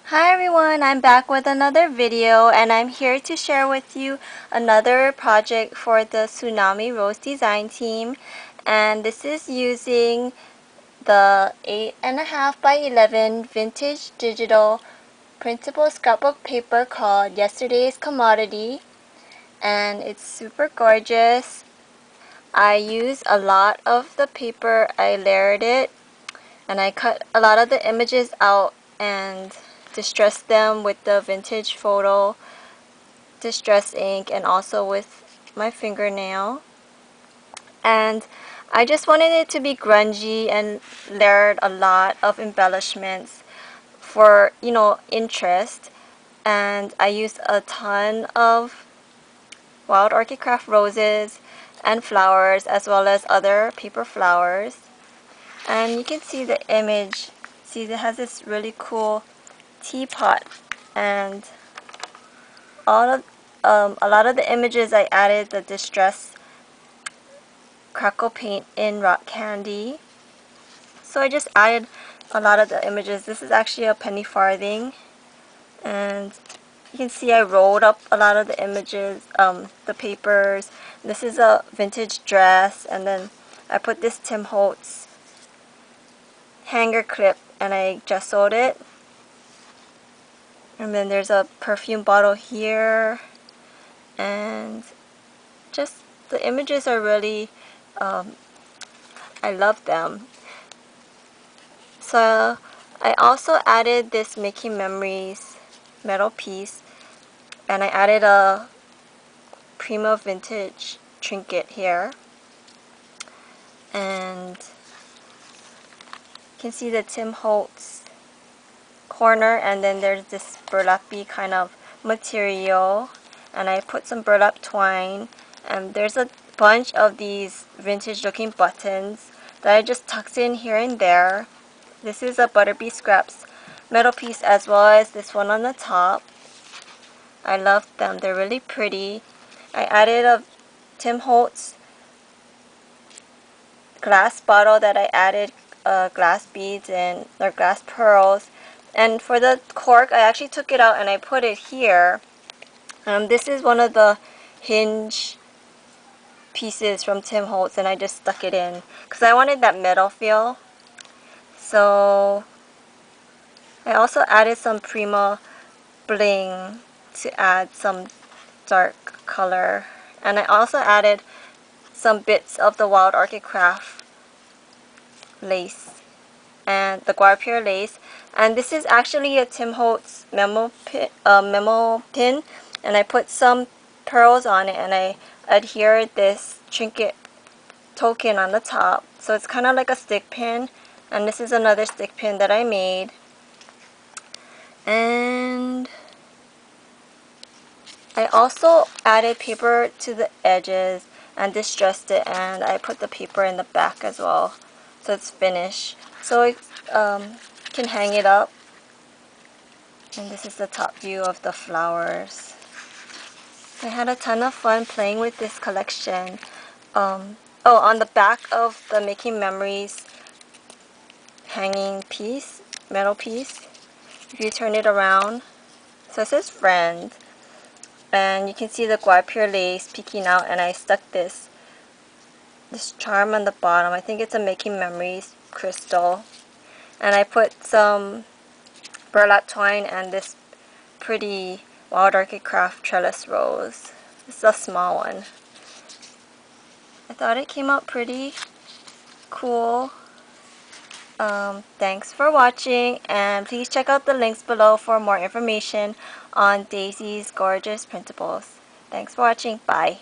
Hi everyone, I'm back with another video and I'm here to share with you another project for the Tsunami Rose design team, and this is using the 8.5 by 11 vintage digital printable scrapbook paper called Yesterday's Commodity, and it's super gorgeous. I used a lot of the paper, I layered it, and I cut a lot of the images out and distressed them with the vintage photo distress ink and also with my fingernail. And I just wanted it to be grungy and layered a lot of embellishments for, interest. And I used a ton of wild orchid craft roses and flowers as well as other paper flowers. And you can see the image. See, it has this really cool teapot, and a lot of the images I added the distress crackle paint in rock candy. So I just added a lot of the images. This is actually a penny farthing, and you can see I rolled up a lot of the images, the papers. This is a vintage dress, and then I put this Tim Holtz hanger clip and I gessoed it. And then there's a perfume bottle here, and just the images are really, I love them. So I also added this Making Memories metal piece, and I added a Primo vintage trinket here, and you can see the Tim Holtz corner, and then there's this burlap kind of material, and I put some burlap twine, and there's a bunch of these vintage looking buttons that I just tucked in here and there. This is a Butterbee Scraps metal piece as well as this one on the top. I love them, they're really pretty. I added a Tim Holtz glass bottle that I added glass beads and or glass pearls. And for the cork, I actually took it out and I put it here. This is one of the hinge pieces from Tim Holtz, and I just stuck it in because I wanted that metal feel. So I also added some Prima bling to add some dark color. And I also added some bits of the Wild Orchid Craft lace and the Guarpier lace, and this is actually a Tim Holtz memo pin, and I put some pearls on it and I adhered this trinket token on the top, so it's kind of like a stick pin. And this is another stick pin that I made, and I also added paper to the edges and distressed it, and I put the paper in the back as well, so it's finished. So it can hang it up. And this is the top view of the flowers. I had a ton of fun playing with this collection. Oh, on the back of the Making Memories hanging piece, metal piece, if you turn it around, so it says friend. And you can see the Guarpier lace peeking out, and I stuck this charm on the bottom. I think it's a Making Memories crystal. And I put some burlap twine and this pretty Wild Orchid Craft trellis rose. This is a small one. I thought it came out pretty cool. Thanks for watching, and please check out the links below for more information on Daisy's gorgeous printables. Thanks for watching. Bye.